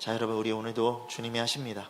자, 여러분, 우리 오늘도 주님이 하십니다.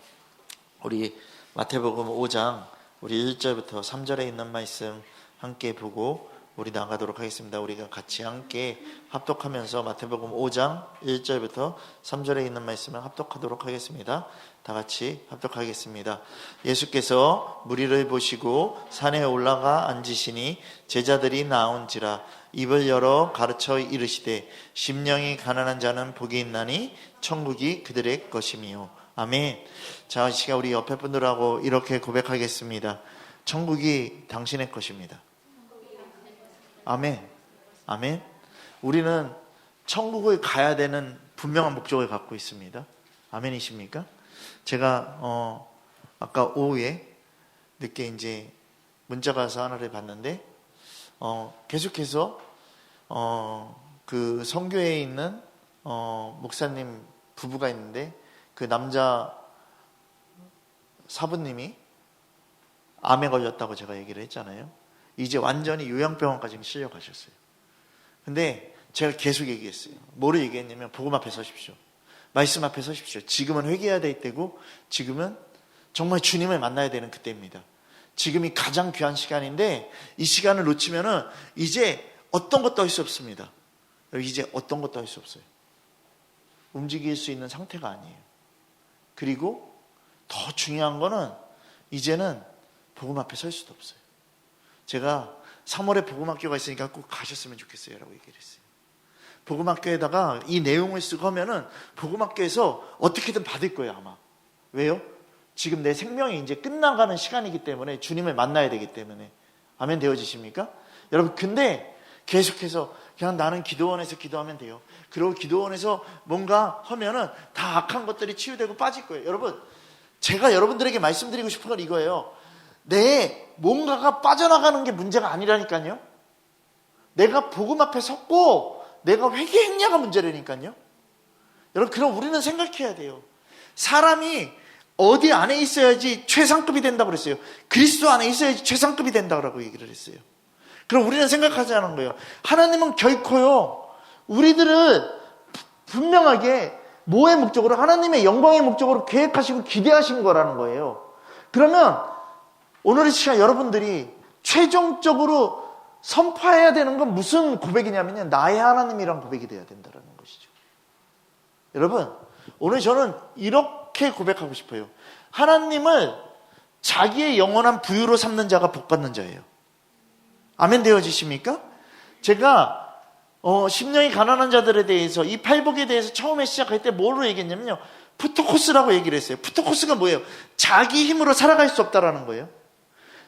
우리 마태복음 5장 우리 1절부터 3절에 있는 말씀 함께 보고 우리 나가도록 하겠습니다. 우리가 같이 함께 합독하면서 마태복음 5장 1절부터 3절에 있는 말씀을 합독하도록 하겠습니다. 다 같이 합독하겠습니다. 예수께서 무리를 보시고 산에 올라가 앉으시니 제자들이 나온지라 입을 열어 가르쳐 이르시되 심령이 가난한 자는 복이 있나니 천국이 그들의 것이미요. 아멘. 자, 이 시간 우리 옆에 분들하고 이렇게 고백하겠습니다. 천국이 당신의 것입니다. 아멘. 아멘. 우리는 천국을 가야 되는 분명한 목적을 갖고 있습니다. 아멘이십니까? 제가 아까 오후에 늦게 이제 문자가 와서 하나를 봤는데 계속해서 그 성교회에 있는 목사님 부부가 있는데 그 남자 사부님이 암에 걸렸다고 제가 얘기를 했잖아요. 이제 완전히 요양병원까지 실려가셨어요. 근데 제가 계속 얘기했어요. 뭐를 얘기했냐면 복음 앞에 서십시오. 말씀 앞에 서십시오. 지금은 회개해야 될 때고 지금은 정말 주님을 만나야 되는 그때입니다. 지금이 가장 귀한 시간인데 이 시간을 놓치면은 이제 어떤 것도 할 수 없습니다. 이제 어떤 것도 할 수 없어요. 움직일 수 있는 상태가 아니에요. 그리고 더 중요한 거는 이제는 복음 앞에 설 수도 없어요. 제가 3월에 복음학교가 있으니까 꼭 가셨으면 좋겠어요 라고 얘기를 했어요. 복음학교에다가 이 내용을 쓰고 하면은 복음학교에서 어떻게든 받을 거예요 아마. 왜요? 지금 내 생명이 이제 끝나가는 시간이기 때문에 주님을 만나야 되기 때문에. 아멘 되어지십니까? 여러분, 근데 계속해서 그냥 나는 기도원에서 기도하면 돼요. 그리고 기도원에서 뭔가 하면은 다 악한 것들이 치유되고 빠질 거예요. 여러분, 제가 여러분들에게 말씀드리고 싶은 건 이거예요. 내 뭔가가 빠져나가는 게 문제가 아니라니까요. 내가 복음 앞에 섰고 내가 회개했냐가 문제라니까요. 여러분, 그럼 우리는 생각해야 돼요. 사람이 어디 안에 있어야지 최상급이 된다고 그랬어요. 그리스도 안에 있어야지 최상급이 된다고 얘기를 했어요. 그럼 우리는 생각하자는 거예요. 하나님은 결코요, 우리들을 분명하게 뭐의 목적으로? 하나님의 영광의 목적으로 계획하시고 기대하신 거라는 거예요. 그러면 오늘의 시간 여러분들이 최종적으로 선포해야 되는 건 무슨 고백이냐면요, 나의 하나님이란 고백이 돼야 된다는 것이죠. 여러분, 오늘 저는 이렇게 고백하고 싶어요. 하나님을 자기의 영원한 부유로 삼는 자가 복받는 자예요. 아멘 되어지십니까? 제가 심령이 가난한 자들에 대해서 이 팔복에 대해서 처음에 시작할 때 뭐로 얘기했냐면요, 푸토코스라고 얘기를 했어요. 푸토코스가 뭐예요? 자기 힘으로 살아갈 수 없다라는 거예요.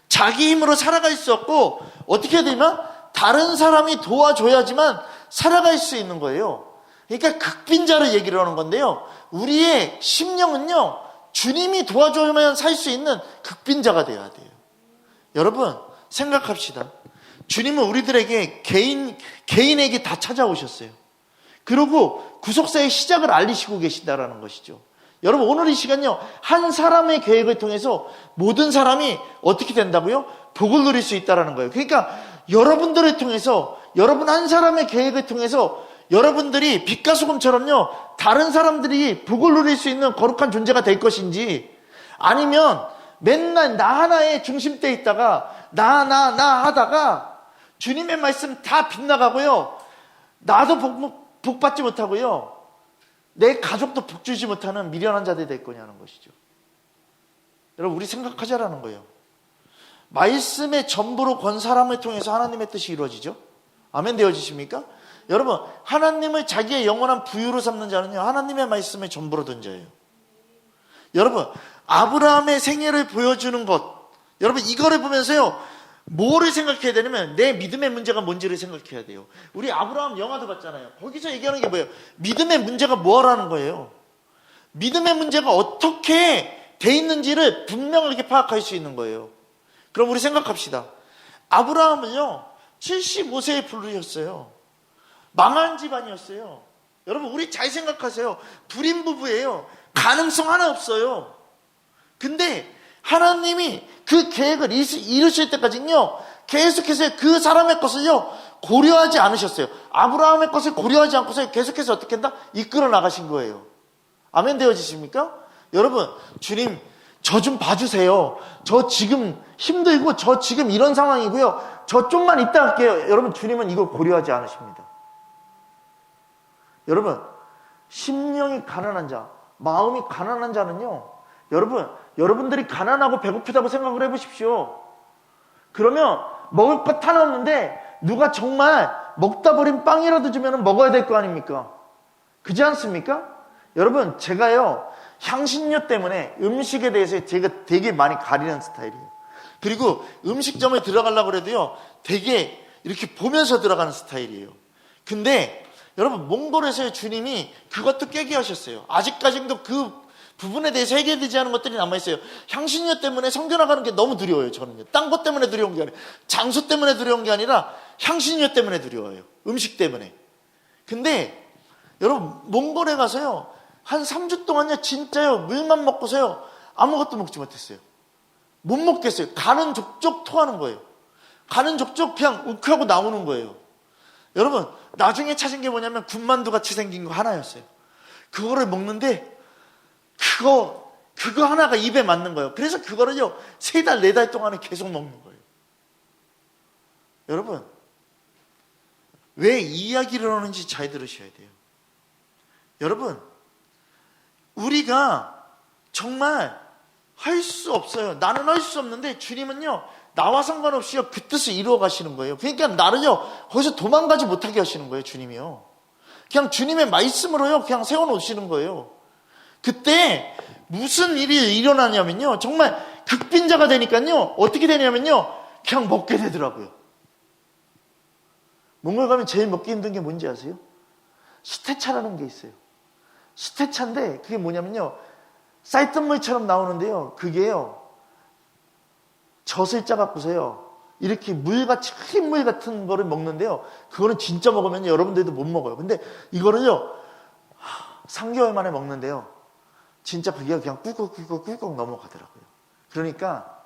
자기 힘으로 살아갈 수 없고 어떻게 되면 다른 사람이 도와줘야지만 살아갈 수 있는 거예요. 그러니까 극빈자를 얘기를 하는 건데요, 우리의 심령은요, 주님이 도와줘야만 살 수 있는 극빈자가 되어야 돼요. 여러분, 생각합시다. 주님은 우리들에게 개인에게 다 찾아오셨어요. 그리고 구속사의 시작을 알리시고 계신다라는 것이죠. 여러분, 오늘 이 시간요, 한 사람의 계획을 통해서 모든 사람이 어떻게 된다고요? 복을 누릴 수 있다라는 거예요. 그러니까 여러분들을 통해서, 여러분 한 사람의 계획을 통해서 여러분들이 빛과 소금처럼요, 다른 사람들이 복을 누릴 수 있는 거룩한 존재가 될 것인지, 아니면 맨날 나 하나의 중심대에 있다가 나 하다가 주님의 말씀 다 빗나가고요, 나도 복 받지 못하고요, 내 가족도 복 주지 못하는 미련한 자들이 될 거냐는 것이죠. 여러분, 우리 생각하자라는 거예요. 말씀의 전부로 건 사람을 통해서 하나님의 뜻이 이루어지죠. 아멘 되어지십니까? 여러분, 하나님을 자기의 영원한 부유로 삼는 자는요, 하나님의 말씀의 전부로 든 자예요. 여러분, 아브라함의 생애를 보여주는 것, 여러분 이거를 보면서요, 뭐를 생각해야 되냐면 내 믿음의 문제가 뭔지를 생각해야 돼요. 우리 아브라함 영화도 봤잖아요. 거기서 얘기하는 게 뭐예요? 믿음의 문제가 뭐라는 거예요. 믿음의 문제가 어떻게 돼 있는지를 분명하게 파악할 수 있는 거예요. 그럼 우리 생각합시다. 아브라함은요, 75세에 부르셨어요. 망한 집안이었어요. 여러분, 우리 잘 생각하세요. 불임 부부예요. 가능성 하나 없어요. 근데 하나님이 그 계획을 이루실 때까지는요, 계속해서 그 사람의 것을요, 고려하지 않으셨어요. 아브라함의 것을 고려하지 않고서 계속해서 어떻게 한다? 이끌어 나가신 거예요. 아멘 되어지십니까? 여러분, 주님 저 좀 봐주세요. 저 지금 힘들고 저 지금 이런 상황이고요. 저 좀만 이따 할게요. 여러분, 주님은 이걸 고려하지 않으십니다. 여러분, 심령이 가난한 자, 마음이 가난한 자는요, 여러분들이 가난하고 배고프다고 생각을 해보십시오. 그러면 먹을 것 하나 없는데 누가 정말 먹다 버린 빵이라도 주면 먹어야 될 거 아닙니까? 그렇지 않습니까? 여러분, 제가요, 향신료 때문에 음식에 대해서 제가 되게 많이 가리는 스타일이에요. 그리고 음식점에 들어가려고 해도요, 되게 이렇게 보면서 들어가는 스타일이에요. 근데 여러분, 몽골에서의 주님이 그것도 깨게 하셨어요. 아직까지도 그 부분에 대해서 해결되지 않은 것들이 남아있어요. 향신료 때문에 성교 나가는 게 너무 두려워요. 저는요. 딴 것 때문에 두려운 게 아니라, 장소 때문에 두려운 게 아니라 향신료 때문에 두려워요. 음식 때문에. 근데 여러분, 몽골에 가서요, 한 3주 동안요, 진짜요, 물만 먹고서요, 아무것도 먹지 못했어요. 못 먹겠어요. 가는 족족 토하는 거예요. 가는 족족 그냥 욱하고 나오는 거예요. 여러분, 나중에 찾은 게 뭐냐면 군만두 같이 생긴 거 하나였어요. 그거를 먹는데 그거 하나가 입에 맞는 거예요. 그래서 그거를요, 3달, 4달 동안에 계속 먹는 거예요. 여러분, 왜 이 이야기를 하는지 잘 들으셔야 돼요. 여러분, 우리가 정말 할 수 없어요. 나는 할 수 없는데 주님은요, 나와 상관없이요, 그 뜻을 이루어 가시는 거예요. 그러니까 나를요, 거기서 도망가지 못하게 하시는 거예요, 주님이요. 그냥 주님의 말씀으로요, 그냥 세워놓으시는 거예요. 그때 무슨 일이 일어나냐면요, 정말 극빈자가 되니까요, 어떻게 되냐면요, 그냥 먹게 되더라고요. 몽골 가면 제일 먹기 힘든 게 뭔지 아세요? 수태차라는 게 있어요. 수태차인데 그게 뭐냐면요, 쌀뜨물처럼 나오는데요, 그게요, 젖을 짜갖고서요, 이렇게 물같이 흰 물 같은 거를 먹는데요, 그거는 진짜 먹으면 여러분들도 못 먹어요. 근데 이거를요, 3개월 만에 먹는데요, 진짜 그게 그냥 꿀꺽꿀꺽 넘어가더라고요. 그러니까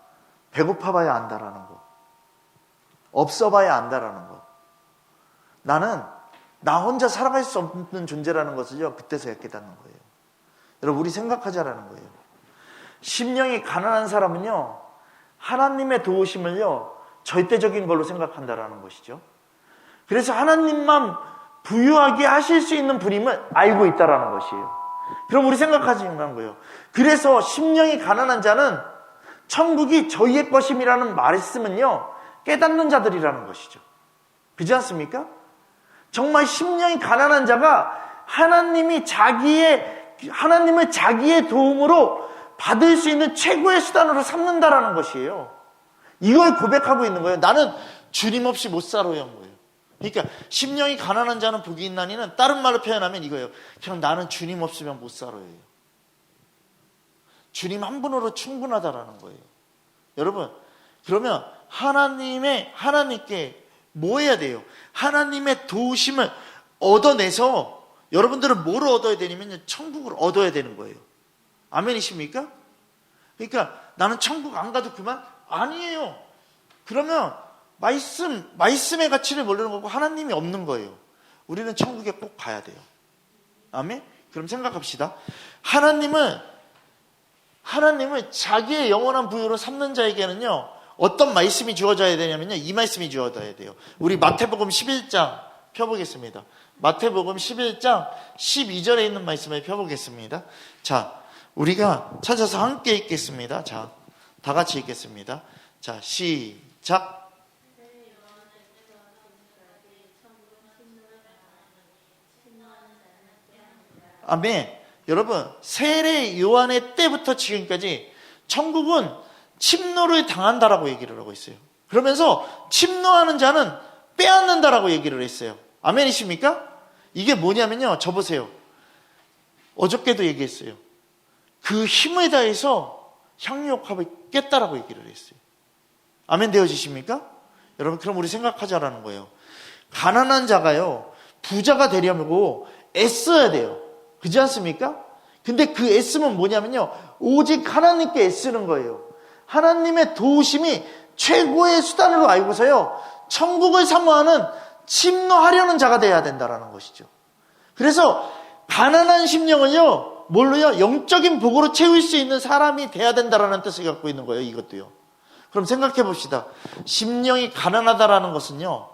배고파봐야 안다라는 거, 없어봐야 안다라는 거. 나는 나 혼자 살아갈 수 없는 존재라는 것을요, 그때서야 깨닫는 거예요. 여러분, 우리 생각하자라는 거예요. 심령이 가난한 사람은요, 하나님의 도우심을요, 절대적인 걸로 생각한다라는 것이죠. 그래서 하나님만 부유하게 하실 수 있는 분임을 알고 있다라는 것이에요. 그럼 우리 생각하자는 거예요. 그래서 심령이 가난한 자는 천국이 저희의 것임이라는 말씀은요, 깨닫는 자들이라는 것이죠. 그렇지 않습니까? 정말 심령이 가난한 자가 하나님을 자기의 도움으로 받을 수 있는 최고의 수단으로 삼는다라는 것이에요. 이걸 고백하고 있는 거예요. 나는 주님 없이 못 살아요, 한 거예요. 그러니까 심령이 가난한 자는 복이 있나니는 다른 말로 표현하면 이거예요. 그냥 나는 주님 없으면 못 살아요. 주님 한 분으로 충분하다라는 거예요. 여러분, 그러면 하나님께 뭐 해야 돼요? 하나님의 도우심을 얻어내서 여러분들은 뭘 얻어야 되냐면 천국을 얻어야 되는 거예요. 아멘이십니까? 그러니까 나는 천국 안 가도 그만? 아니에요. 그러면 말씀의 가치를 모르는 거고 하나님이 없는 거예요. 우리는 천국에 꼭 가야 돼요. 아멘? 그럼 생각합시다. 하나님을 자기의 영원한 부유로 삼는 자에게는요, 어떤 말씀이 주어져야 되냐면요, 이 말씀이 주어져야 돼요. 우리 마태복음 11장 펴보겠습니다. 마태복음 11장 12절에 있는 말씀을 펴보겠습니다. 자, 우리가 찾아서 함께 읽겠습니다. 자, 다 같이 읽겠습니다. 자, 시작. 아멘. 여러분, 세례 요한의 때부터 지금까지 천국은 침노를 당한다라고 얘기를 하고 있어요. 그러면서 침노하는 자는 빼앗는다라고 얘기를 했어요. 아멘이십니까? 이게 뭐냐면요, 저 보세요. 어저께도 얘기했어요. 그 힘을 다해서 향유옥합을 깼다라고 얘기를 했어요. 아멘 되어지십니까? 여러분, 그럼 우리 생각하자라는 거예요. 가난한 자가요, 부자가 되려면 애써야 돼요. 그렇지 않습니까? 근데 그 애씀은 뭐냐면요, 오직 하나님께 애쓰는 거예요. 하나님의 도우심이 최고의 수단으로 알고서요, 천국을 사모하는 침노하려는 자가 돼야 된다는 것이죠. 그래서 가난한 심령은요, 뭘로요? 영적인 복으로 채울 수 있는 사람이 돼야 된다라는 뜻을 갖고 있는 거예요. 이것도요. 그럼 생각해 봅시다. 심령이 가난하다라는 것은요,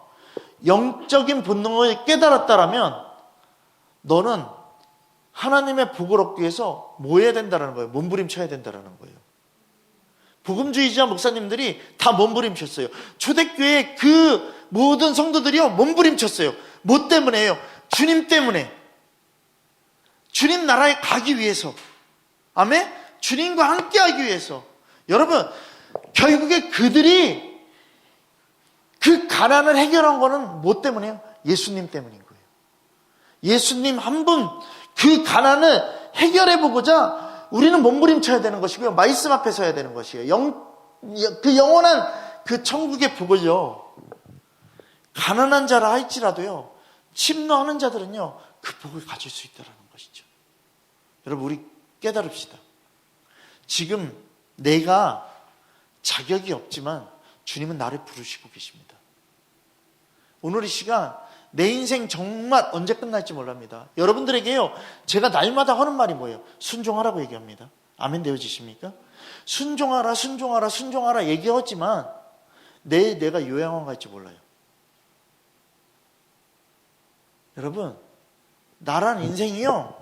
영적인 본능을 깨달았다라면 너는 하나님의 복을 얻기 위해서 뭐 해야 된다라는 거예요? 몸부림쳐야 된다라는 거예요. 복음주의자 목사님들이 다 몸부림쳤어요. 초대교회 그 모든 성도들이요, 몸부림쳤어요. 뭐 때문에요? 주님 때문에. 주님 나라에 가기 위해서. 아멘? 주님과 함께 하기 위해서. 여러분, 결국에 그들이 그 가난을 해결한 거는 뭐 때문이에요? 예수님 때문인 거예요. 예수님 한 분 그 가난을 해결해 보고자 우리는 몸부림쳐야 되는 것이고요. 말씀 앞에 서야 되는 것이에요. 그 영원한 그 천국의 복을요, 가난한 자라 할지라도요, 침노하는 자들은요, 그 복을 가질 수 있다는 것이죠. 여러분, 우리 깨달읍시다. 지금 내가 자격이 없지만 주님은 나를 부르시고 계십니다. 오늘 이 시간 내 인생 정말 언제 끝날지 몰랍니다. 여러분들에게요, 제가 날마다 하는 말이 뭐예요? 순종하라고 얘기합니다. 아멘 되어지십니까? 순종하라, 순종하라, 순종하라 얘기하지만 내일 내가 요양원 갈지 몰라요. 여러분, 나란 인생이요,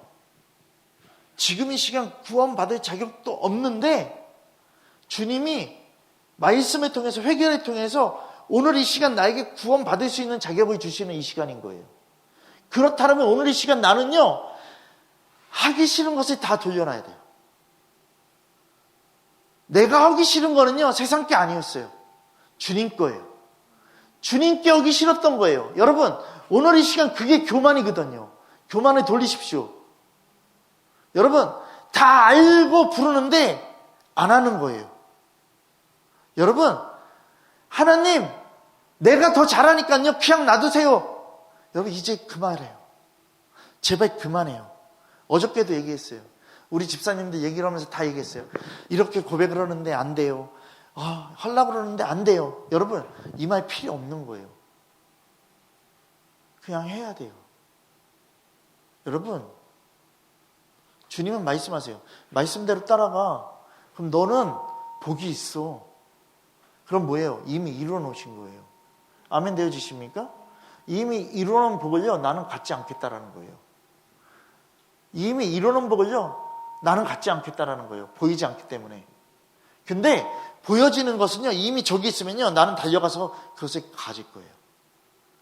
지금 이 시간 구원받을 자격도 없는데 주님이 말씀을 통해서, 회개를 통해서 오늘 이 시간 나에게 구원받을 수 있는 자격을 주시는 이 시간인 거예요. 그렇다면 오늘 이 시간 나는요, 하기 싫은 것을 다 돌려놔야 돼요. 내가 하기 싫은 거는요, 세상 게 아니었어요. 주님 거예요. 주님께 하기 싫었던 거예요. 여러분, 오늘 이 시간 그게 교만이거든요. 교만을 돌리십시오. 여러분, 다 알고 부르는데 안 하는 거예요. 여러분, 하나님, 내가 더 잘하니까요, 그냥 놔두세요. 여러분, 이제 그만해요. 제발 그만해요. 어저께도 얘기했어요. 우리 집사님들 얘기를 하면서 다 얘기했어요. 이렇게 고백을 하는데 안 돼요. 하려고 그러는데 안 돼요. 여러분, 이 말 필요 없는 거예요. 그냥 해야 돼요. 여러분, 주님은 말씀하세요. 말씀대로 따라가. 그럼 너는 복이 있어. 그럼 뭐예요? 이미 이루어 놓으신 거예요. 아멘 되어지십니까? 이미 이루어 놓은 복을요, 나는 갖지 않겠다라는 거예요. 이미 이루어 놓은 복을요, 나는 갖지 않겠다라는 거예요. 보이지 않기 때문에. 근데 보여지는 것은요, 이미 저기 있으면요, 나는 달려가서 그것을 가질 거예요.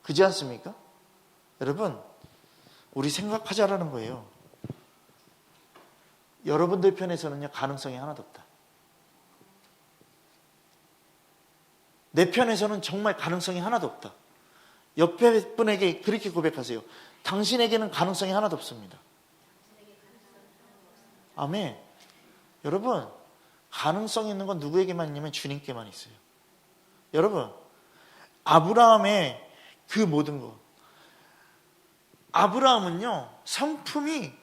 그렇지 않습니까? 여러분, 우리 생각하자라는 거예요. 여러분들 편에서는요, 가능성이 하나도 없다. 내 편에서는 정말 가능성이 하나도 없다. 옆에 분에게 그렇게 고백하세요. 당신에게는 가능성이 하나도 없습니다. 아멘. 여러분, 가능성이 있는 건 누구에게만 있냐면 주님께만 있어요. 여러분, 아브라함의 그 모든 것, 아브라함은요, 성품이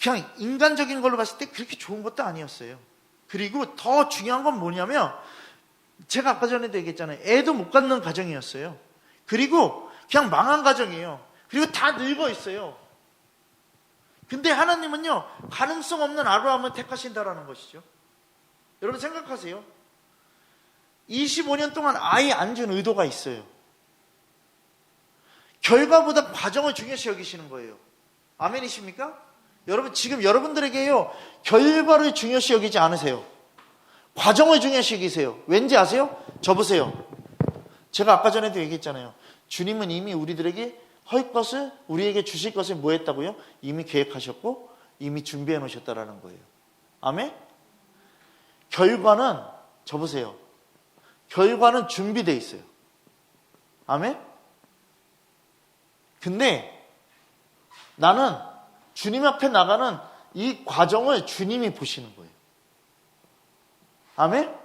그냥 인간적인 걸로 봤을 때 그렇게 좋은 것도 아니었어요. 그리고 더 중요한 건 뭐냐면, 제가 아까 전에도 얘기했잖아요. 애도 못 갖는 가정이었어요. 그리고 그냥 망한 가정이에요. 그리고 다 늙어 있어요. 근데 하나님은요, 가능성 없는 아브라함을 택하신다라는 것이죠. 여러분 생각하세요. 25년 동안 아이 안 준 의도가 있어요. 결과보다 과정을 중요시 여기시는 거예요. 아멘이십니까? 여러분, 지금 여러분들에게요, 결과를 중요시 여기지 않으세요. 과정을 중요시 여기세요. 왠지 아세요? 저 보세요. 제가 아까 전에도 얘기했잖아요. 주님은 이미 우리들에게 할 것을, 우리에게 주실 것을 뭐 했다고요? 이미 계획하셨고 이미 준비해 놓으셨다라는 거예요. 아멘? 결과는, 저 보세요. 결과는 준비되어 있어요. 아멘? 근데 나는 주님 앞에 나가는 이 과정을 주님이 보시는 거예요. 아멘?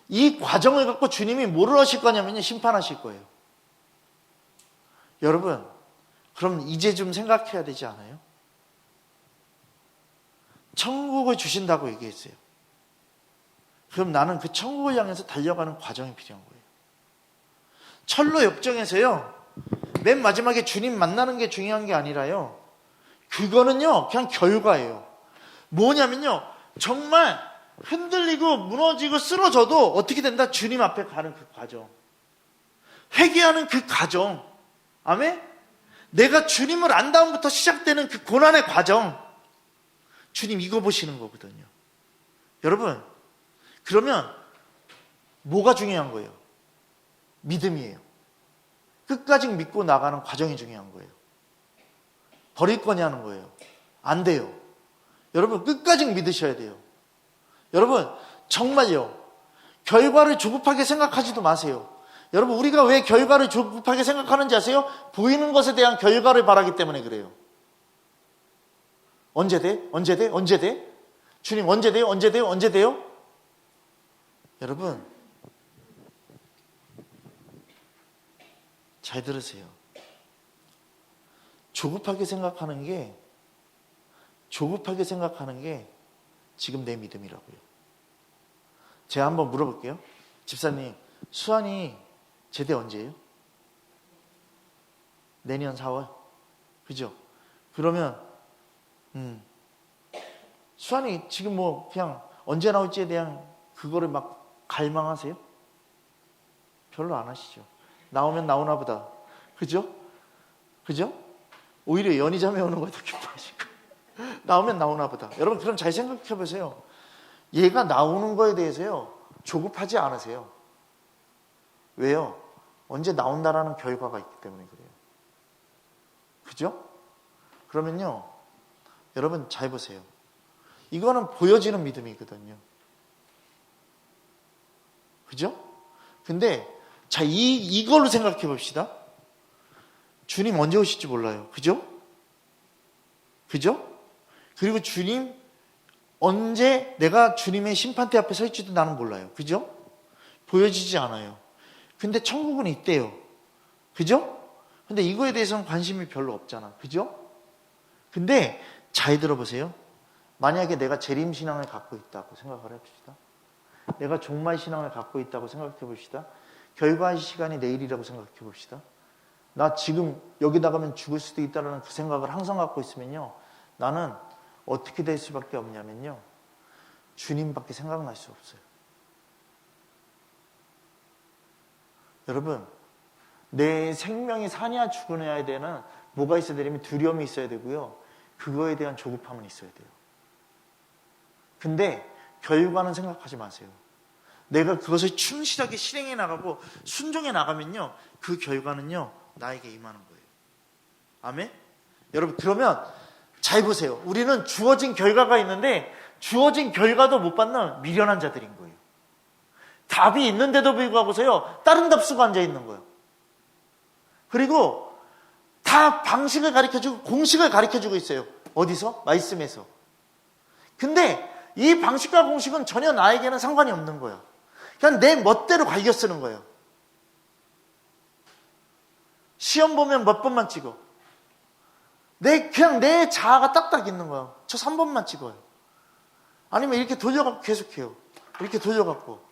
이 과정을 갖고 주님이 뭐를 하실 거냐면요, 심판하실 거예요. 여러분, 그럼 이제 좀 생각해야 되지 않아요? 천국을 주신다고 얘기했어요. 그럼 나는 그 천국을 향해서 달려가는 과정이 필요한 거예요. 철로 역정에서요, 맨 마지막에 주님 만나는 게 중요한 게 아니라요, 그거는요, 그냥 결과예요. 뭐냐면요, 정말 흔들리고 무너지고 쓰러져도 어떻게 된다? 주님 앞에 가는 그 과정, 회개하는 그 과정, 아멘? 내가 주님을 안 다음부터 시작되는 그 고난의 과정, 주님 이거 보시는 거거든요. 여러분, 그러면 뭐가 중요한 거예요? 믿음이에요. 끝까지 믿고 나가는 과정이 중요한 거예요. 버릴 거냐는 거예요. 안 돼요. 여러분, 끝까지 믿으셔야 돼요. 여러분, 정말요, 결과를 조급하게 생각하지도 마세요. 여러분, 우리가 왜 결과를 조급하게 생각하는지 아세요? 보이는 것에 대한 결과를 바라기 때문에 그래요. 언제 돼? 언제 돼? 언제 돼? 주님 언제 돼요? 언제 돼요? 언제 돼요? 여러분, 잘 들으세요. 조급하게 생각하는 게 지금 내 믿음이라고요. 제가 한번 물어볼게요. 집사님, 수환이 제대 언제예요? 내년 4월? 그죠? 그러면 수환이 지금 뭐 그냥 언제 나올지에 대한 그거를 막 갈망하세요? 별로 안 하시죠. 나오면 나오나 보다. 그죠? 그죠? 오히려 연희자매 오는 걸 더 기뻐하시고 나오면 나오나 보다. 여러분, 그럼 잘 생각해 보세요. 얘가 나오는 거에 대해서요, 조급하지 않으세요. 왜요? 언제 나온다라는 결과가 있기 때문에 그래요. 그죠? 그러면요, 여러분 잘 보세요. 이거는 보여지는 믿음이거든요. 그죠? 근데 자, 이걸로 생각해 봅시다. 주님 언제 오실지 몰라요. 그죠? 그죠? 그리고 주님 언제 내가 주님의 심판대 앞에 설지도 나는 몰라요. 그죠? 보여지지 않아요. 근데 천국은 있대요. 그죠? 근데 이거에 대해서는 관심이 별로 없잖아. 그죠? 근데 잘 들어보세요. 만약에 내가 재림신앙을 갖고 있다고 생각을 해봅시다. 내가 종말신앙을 갖고 있다고 생각해 봅시다. 결과의 시간이 내일이라고 생각해 봅시다. 나 지금 여기 나가면 죽을 수도 있다는 그 생각을 항상 갖고 있으면요, 나는 어떻게 될 수밖에 없냐면요, 주님밖에 생각날 수 없어요. 여러분, 내 생명이 사냐 죽으냐에 대한 뭐가 있어야 되냐면 두려움이 있어야 되고요, 그거에 대한 조급함은 있어야 돼요. 근데 결과는 생각하지 마세요. 내가 그것을 충실하게 실행해 나가고 순종해 나가면요, 그 결과는요 나에게 임하는 거예요. 아멘? 여러분, 그러면 잘 보세요. 우리는 주어진 결과가 있는데 주어진 결과도 못 받는 미련한 자들인 거예요. 답이 있는데도 불구하고서요, 다른 답 쓰고 앉아 있는 거예요. 그리고 다 방식을 가르쳐주고 공식을 가르쳐주고 있어요. 어디서? 말씀에서. 근데 이 방식과 공식은 전혀 나에게는 상관이 없는 거예요. 그냥 내 멋대로 갈겨 쓰는 거예요. 시험 보면 몇 번만 찍어. 그냥 내 자아가 딱딱 있는 거예요. 저 3번만 찍어요. 아니면 이렇게 돌려갖고 계속해요. 이렇게 돌려갖고.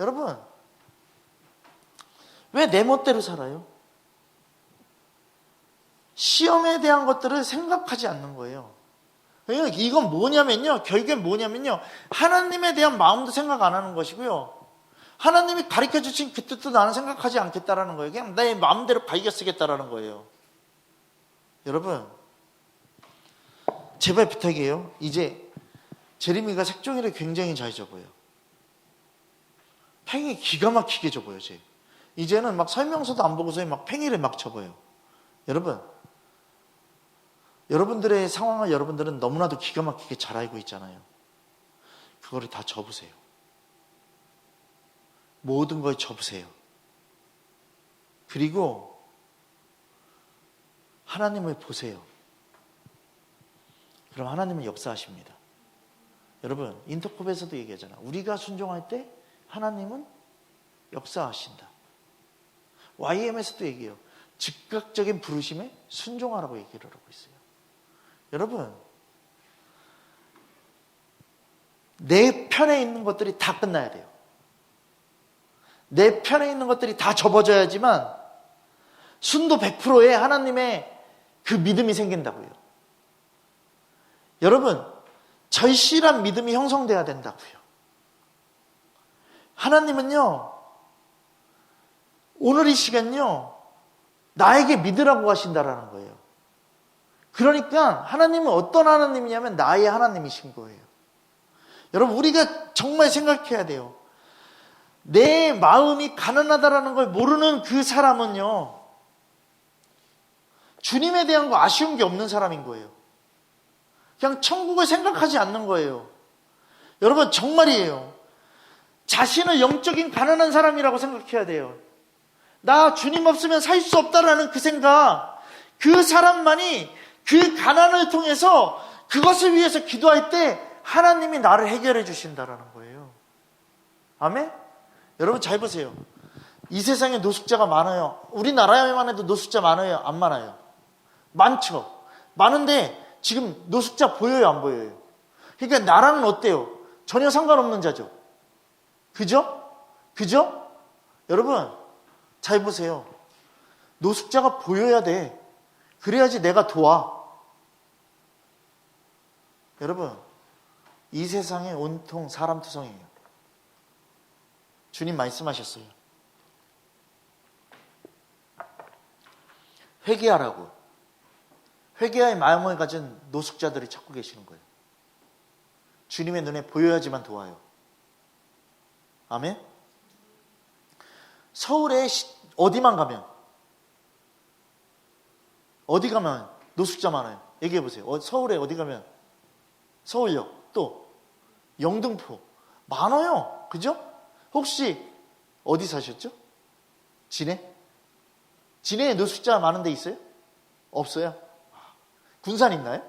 여러분, 왜 내 멋대로 살아요? 시험에 대한 것들을 생각하지 않는 거예요. 이건 뭐냐면요, 결국엔 뭐냐면요, 하나님에 대한 마음도 생각 안 하는 것이고요, 하나님이 가르쳐 주신 그 뜻도 나는 생각하지 않겠다라는 거예요. 그냥 내 마음대로 갈겨 쓰겠다라는 거예요. 여러분, 제발 부탁이에요. 이제 제리미가 색종이를 굉장히 잘 접어요. 팽이 기가 막히게 접어요. 이제는 막 설명서도 안 보고서 막 팽이를 막 접어요. 여러분, 여러분들의 상황을 여러분들은 너무나도 기가 막히게 잘 알고 있잖아요. 그거를 다 접으세요. 모든 걸 접으세요. 그리고 하나님을 보세요. 그럼 하나님은 역사하십니다. 여러분, 인터콥에서도 얘기하잖아. 우리가 순종할 때 하나님은 역사하신다. YM에서도 얘기해요. 즉각적인 부르심에 순종하라고 얘기를 하고 있어요. 여러분, 내 편에 있는 것들이 다 끝나야 돼요. 내 편에 있는 것들이 다 접어져야지만 순도 100%의 하나님의 그 믿음이 생긴다고요. 여러분, 절실한 믿음이 형성돼야 된다고요. 하나님은요, 오늘 이 시간요, 나에게 믿으라고 하신다라는 거예요. 그러니까 하나님은 어떤 하나님이냐면 나의 하나님이신 거예요. 여러분, 우리가 정말 생각해야 돼요. 내 마음이 가난하다라는 걸 모르는 그 사람은요, 주님에 대한 거 아쉬운 게 없는 사람인 거예요. 그냥 천국을 생각하지 않는 거예요. 여러분, 정말이에요. 자신을 영적인 가난한 사람이라고 생각해야 돼요. 나 주님 없으면 살 수 없다라는 그 생각, 그 사람만이 그 가난을 통해서 그것을 위해서 기도할 때 하나님이 나를 해결해 주신다라는 거예요. 아멘? 여러분 잘 보세요. 이 세상에 노숙자가 많아요. 우리나라에만 해도 노숙자 많아요? 안 많아요? 많죠. 많은데 지금 노숙자 보여요? 안 보여요? 그러니까 나라는 어때요? 전혀 상관없는 자죠. 그죠? 그죠? 여러분 잘 보세요. 노숙자가 보여야 돼. 그래야지 내가 도와. 여러분, 이 세상에 온통 사람 투성이에요. 주님 말씀하셨어요. 회개하라고. 회개의 마음을 가진 노숙자들이 찾고 계시는 거예요. 주님의 눈에 보여야지만 도와요. 아멘? 서울에 어디만 가면, 어디 가면 노숙자 많아요? 얘기해 보세요. 서울에 어디 가면, 서울역, 또 영등포 많아요. 그죠? 혹시 어디 사셨죠? 진해? 진해에 노숙자 많은 데 있어요? 없어요? 군산 있나요?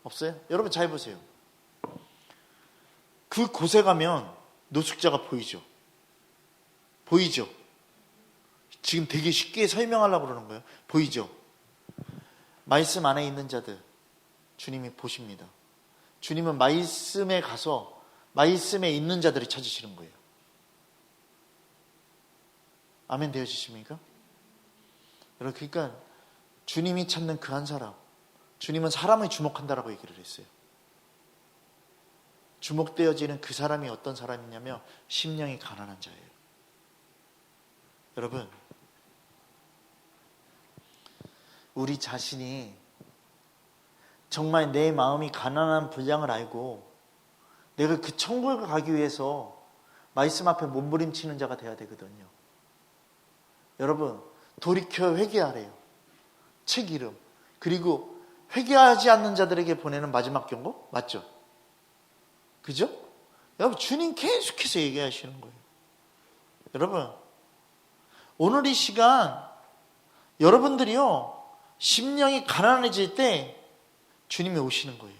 없어요? 여러분 잘 보세요. 그 곳에 가면 노숙자가 보이죠? 보이죠? 지금 되게 쉽게 설명하려고 그러는 거예요. 보이죠? 말씀 안에 있는 자들 주님이 보십니다. 주님은 말씀에 가서 말씀에 있는 자들을 찾으시는 거예요. 아멘 되어지십니까? 여러분 그러니까 주님이 찾는 그 한 사람, 주님은 사람을 주목한다라고 얘기를 했어요. 주목되어지는 그 사람이 어떤 사람이냐면 심령이 가난한 자예요. 여러분 우리 자신이 정말 내 마음이 가난한 분량을 알고 내가 그 천국을 가기 위해서 말씀 앞에 몸부림치는 자가 돼야 되거든요. 여러분 돌이켜 회개하래요. 책 이름. 그리고 회개하지 않는 자들에게 보내는 마지막 경고? 맞죠? 그죠? 여러분 주님 계속해서 얘기하시는 거예요. 여러분 오늘 이 시간 여러분들이요 심령이 가난해질 때 주님이 오시는 거예요.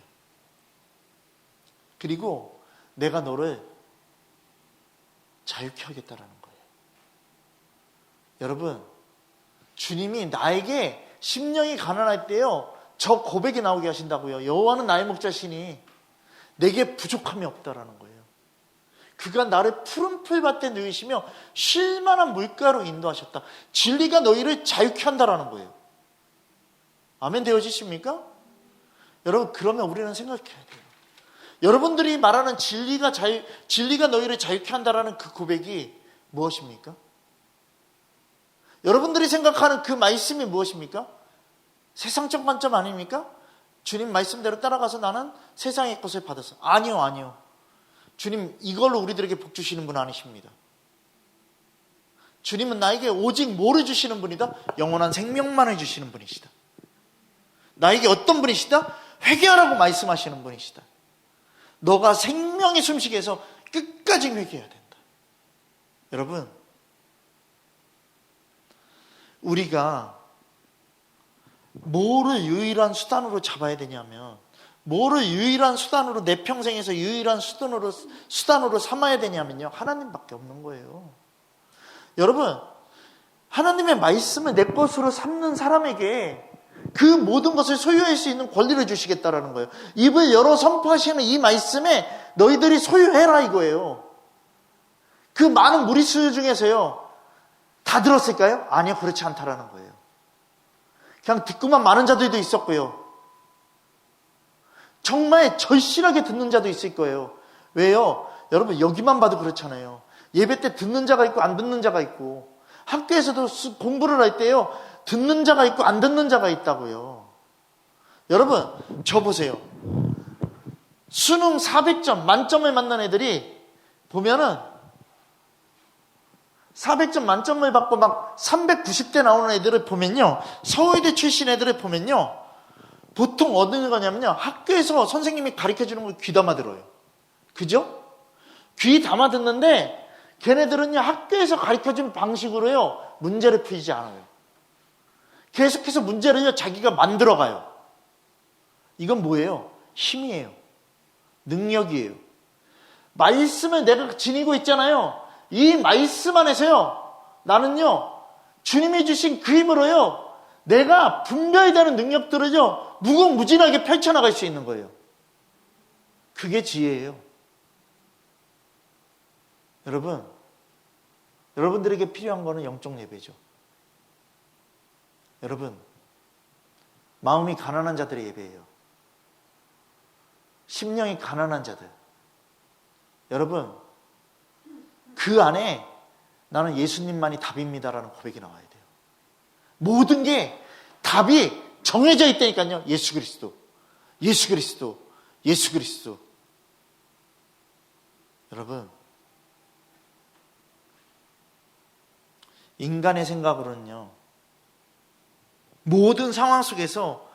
그리고 내가 너를 자유케 하겠다라는 거예요. 여러분 주님이 나에게 심령이 가난할 때요 저 고백이 나오게 하신다고요. 여호와는 나의 목자시니 내게 부족함이 없다라는 거예요. 그가 나를 푸른 풀밭에 누이시며 쉴 만한 물가로 인도하셨다. 진리가 너희를 자유케 한다라는 거예요. 아멘 되어지십니까? 여러분 그러면 우리는 생각해야 돼요. 여러분들이 말하는 진리가 너희를 자유케 한다라는 그 고백이 무엇입니까? 여러분들이 생각하는 그 말씀이 무엇입니까? 세상적 관점 아닙니까? 주님 말씀대로 따라가서 나는 세상의 것을 받았어. 아니요. 주님 이걸로 우리들에게 복 주시는 분 아니십니다. 주님은 나에게 오직 뭐를 주시는 분이다? 영원한 생명만을 주시는 분이시다. 나에게 어떤 분이시다? 회개하라고 말씀하시는 분이시다. 너가 생명의 숨쉬게 해서 끝까지 회개해야 된다. 여러분 우리가 뭐를 유일한 수단으로 잡아야 되냐면 뭐를 유일한 수단으로 내 평생에서 유일한 수단으로 삼아야 되냐면요 하나님밖에 없는 거예요. 여러분 하나님의 말씀을 내 것으로 삼는 사람에게 그 모든 것을 소유할 수 있는 권리를 주시겠다라는 거예요. 입을 열어 선포하시는 이 말씀에 너희들이 소유해라 이거예요. 그 많은 무리수 중에서요 다 들었을까요? 아니요 그렇지 않다라는 거예요. 그냥 듣고만 많은 자들도 있었고요. 정말 절실하게 듣는 자도 있을 거예요. 왜요? 여러분 여기만 봐도 그렇잖아요. 예배 때 듣는 자가 있고 안 듣는 자가 있고, 학교에서도 공부를 할 때요, 듣는 자가 있고 안 듣는 자가 있다고요. 여러분 저 보세요. 수능 400점 만점을 만난 애들이 보면은 400점 만점을 받고 막 390대 나오는 애들을 보면요, 서울대 출신 애들을 보면요, 보통 어느 거냐면요, 학교에서 선생님이 가르쳐주는 걸 귀담아 들어요. 그죠? 귀 담아 듣는데 걔네들은요, 학교에서 가르쳐준 방식으로요 문제를 풀지 않아요. 계속해서 문제를요 자기가 만들어가요. 이건 뭐예요? 힘이에요. 능력이에요. 말씀을 내가 지니고 있잖아요. 이 말씀 안에서요, 나는요 주님이 주신 그 힘으로요 내가 분별되는 능력들을요 무궁무진하게 펼쳐나갈 수 있는 거예요. 그게 지혜예요. 여러분들에게 필요한 거는 영적 예배죠. 여러분, 마음이 가난한 자들의 예배예요. 심령이 가난한 자들. 여러분, 그 안에 나는 예수님만이 답입니다라는 고백이 나와야 돼요. 모든 게 답이 정해져 있다니까요. 예수 그리스도, 예수 그리스도, 예수 그리스도. 여러분, 인간의 생각으로는요, 모든 상황 속에서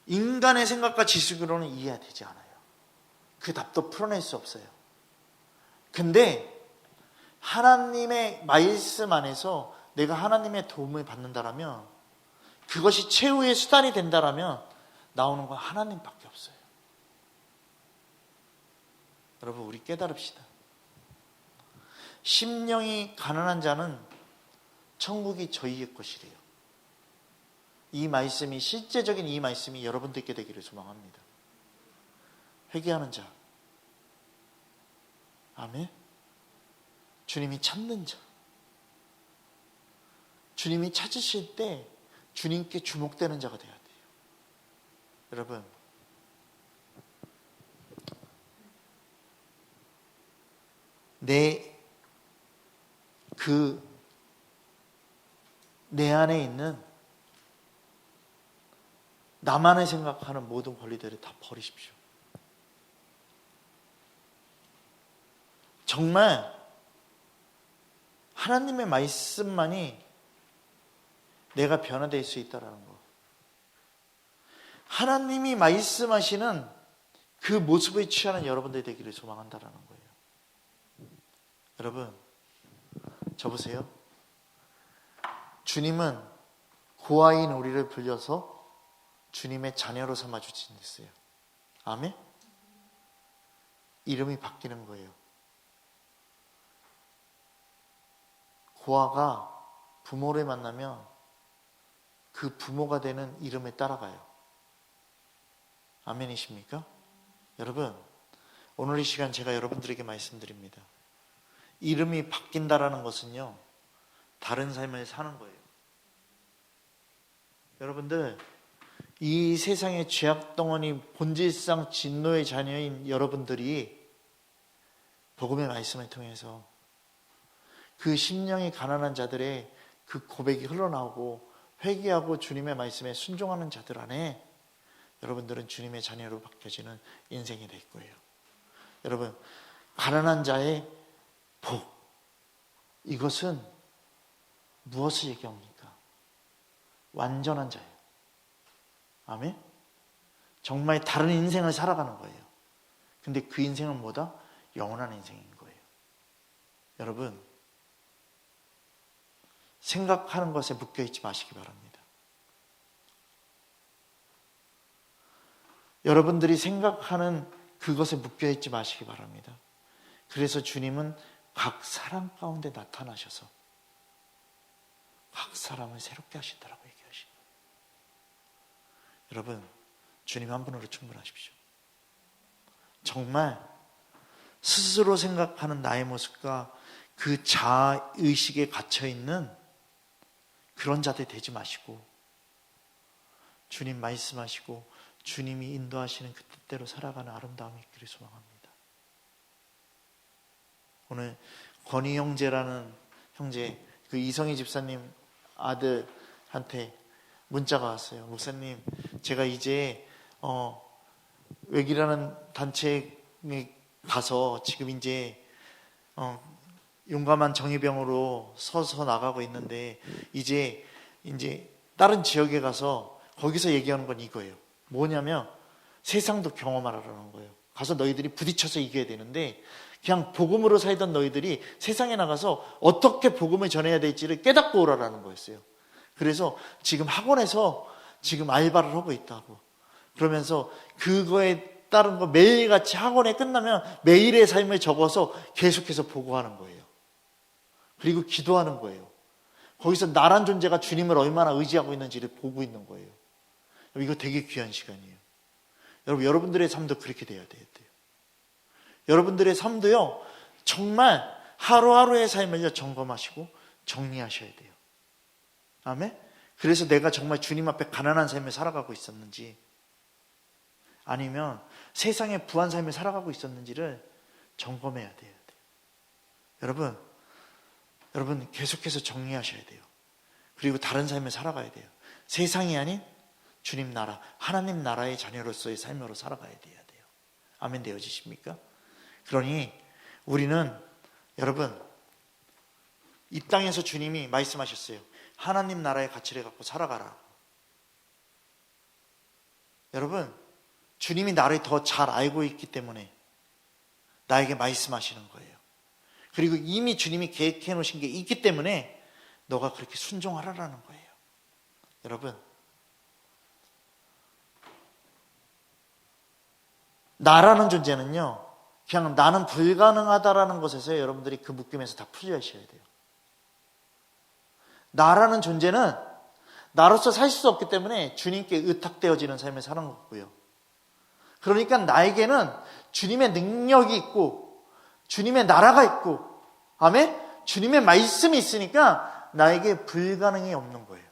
인간의 생각과 지식으로는 이해가 되지 않아요. 그 답도 풀어낼 수 없어요. 근데 하나님의 말씀 안에서 내가 하나님의 도움을 받는다라면, 그것이 최후의 수단이 된다라면 나오는 건 하나님밖에 없어요. 여러분, 우리 깨달읍시다. 심령이 가난한 자는 천국이 저희의 것이래요. 이 말씀이, 실제적인 이 말씀이 여러분들께 되기를 소망합니다. 회개하는 자, 아멘. 주님이 찾는 자, 주님이 찾으실 때 주님께 주목되는 자가 되어야 돼요. 여러분, 내 안에 있는 나만을 생각하는 모든 권리들을 다 버리십시오. 정말 하나님의 말씀만이 내가 변화될 수 있다는 거. 하나님이 말씀하시는 그 모습을 취하는 여러분들이 되기를 소망한다는 거예요. 여러분, 저 보세요. 주님은 고아인 우리를 불려서 주님의 자녀로 삼아 주셨어요. 아멘? 이름이 바뀌는 거예요. 고아가 부모를 만나면 그 부모가 되는 이름에 따라가요. 아멘이십니까? 여러분, 오늘 이 시간 제가 여러분들에게 말씀드립니다. 이름이 바뀐다라는 것은요, 다른 삶을 사는 거예요. 여러분들, 이 세상의 죄악덩어리 본질상 진노의 자녀인 여러분들이 복음의 말씀을 통해서 그 심령이 가난한 자들의 그 고백이 흘러나오고 회개하고 주님의 말씀에 순종하는 자들 안에 여러분들은 주님의 자녀로 바뀌어지는 인생이 될 거예요. 여러분, 가난한 자의 복, 이것은 무엇을 얘기합니까? 완전한 자예요. 아멘? 정말 다른 인생을 살아가는 거예요. 근데 그 인생은 뭐다? 영원한 인생인 거예요. 여러분, 생각하는 것에 묶여있지 마시기 바랍니다. 여러분들이 생각하는 그것에 묶여있지 마시기 바랍니다. 그래서 주님은 각 사람 가운데 나타나셔서 각 사람을 새롭게 하신다라고 얘기하시는 거예요. 여러분, 주님 한 분으로 충분하십시오. 정말 스스로 생각하는 나의 모습과 그 자아의식에 갇혀있는 그런 자들 되지 마시고, 주님 말씀하시고 주님이 인도하시는 그 뜻대로 살아가는 아름다움이 있기를 소망합니다. 오늘 권희 형제라는 형제, 그 이성희 집사님 아들한테 문자가 왔어요. 목사님, 제가 이제 외기라는 단체에 가서 지금 이제 용감한 정의병으로 서서 나가고 있는데 이제 다른 지역에 가서 거기서 얘기하는 건 이거예요. 뭐냐면 세상도 경험하라는 거예요. 가서 너희들이 부딪혀서 이겨야 되는데 그냥 복음으로 살던 너희들이 세상에 나가서 어떻게 복음을 전해야 될지를 깨닫고 오라라는 거였어요. 그래서 지금 학원에서 지금 알바를 하고 있다고. 그러면서 그거에 따른 거 매일같이 학원에 끝나면 매일의 삶을 적어서 계속해서 보고하는 거예요. 그리고 기도하는 거예요. 거기서 나란 존재가 주님을 얼마나 의지하고 있는지를 보고 있는 거예요. 이거 되게 귀한 시간이에요. 여러분들의 삶도 그렇게 돼야 돼요. 여러분들의 삶도요, 정말 하루하루의 삶을 점검하시고 정리하셔야 돼요. 아멘? 그래서 내가 정말 주님 앞에 가난한 삶을 살아가고 있었는지, 아니면 세상의 부한 삶을 살아가고 있었는지를 점검해야 돼요. 여러분 계속해서 정리하셔야 돼요. 그리고 다른 삶을 살아가야 돼요. 세상이 아닌 주님 나라, 하나님 나라의 자녀로서의 삶으로 살아가야 돼요. 아멘 되어지십니까? 그러니 우리는 여러분 이 땅에서 주님이 말씀하셨어요. 하나님 나라의 가치를 갖고 살아가라. 여러분 주님이 나를 더 잘 알고 있기 때문에 나에게 말씀하시는 거예요. 그리고 이미 주님이 계획해 놓으신 게 있기 때문에 너가 그렇게 순종하라라는 거예요. 여러분 나라는 존재는요, 그냥 나는 불가능하다라는 것에서 여러분들이 그 묶임에서 다 풀려셔야 돼요. 나라는 존재는 나로서 살 수 없기 때문에 주님께 의탁되어지는 삶을 사는 거고요. 그러니까 나에게는 주님의 능력이 있고 주님의 나라가 있고, 아멘? 주님의 말씀이 있으니까 나에게 불가능이 없는 거예요.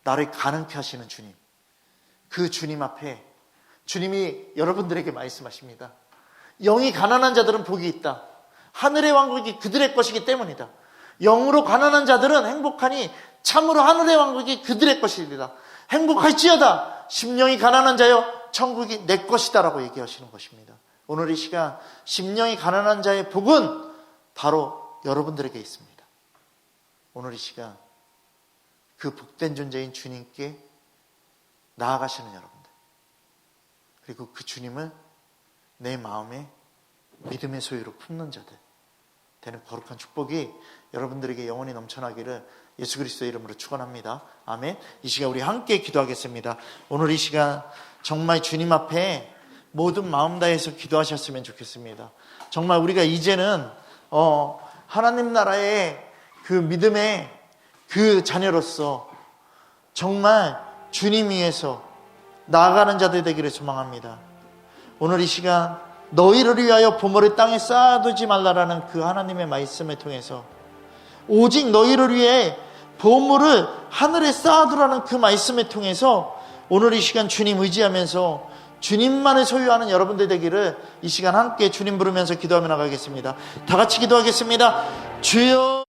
나를 가능케 하시는 주님, 그 주님 앞에 주님이 여러분들에게 말씀하십니다. 영이 가난한 자들은 복이 있다. 하늘의 왕국이 그들의 것이기 때문이다. 영으로 가난한 자들은 행복하니 참으로 하늘의 왕국이 그들의 것이리라. 행복할지어다. 심령이 가난한 자여 천국이 내 것이다 라고 얘기하시는 것입니다. 오늘 이 시간 심령이 가난한 자의 복은 바로 여러분들에게 있습니다. 오늘 이 시간 그 복된 존재인 주님께 나아가시는 여러분들, 그리고 그 주님을 내 마음에 믿음의 소유로 품는 자들 되는 거룩한 축복이 여러분들에게 영원히 넘쳐나기를 예수 그리스도의 이름으로 축원합니다. 아멘. 이 시간 우리 함께 기도하겠습니다. 오늘 이 시간 정말 주님 앞에 모든 마음 다해서 기도하셨으면 좋겠습니다. 정말 우리가 이제는 하나님 나라의 그 믿음의 그 자녀로서 정말 주님 위해서 나아가는 자들 되기를 소망합니다. 오늘 이 시간 너희를 위하여 보물을 땅에 쌓아두지 말라라는 그 하나님의 말씀을 통해서 오직 너희를 위해 보물을 하늘에 쌓아두라는 그 말씀을 통해서 오늘 이 시간 주님 의지하면서 주님만을 소유하는 여러분들 되기를 이 시간 함께 주님 부르면서 기도하며 나가겠습니다. 다 같이 기도하겠습니다. 주여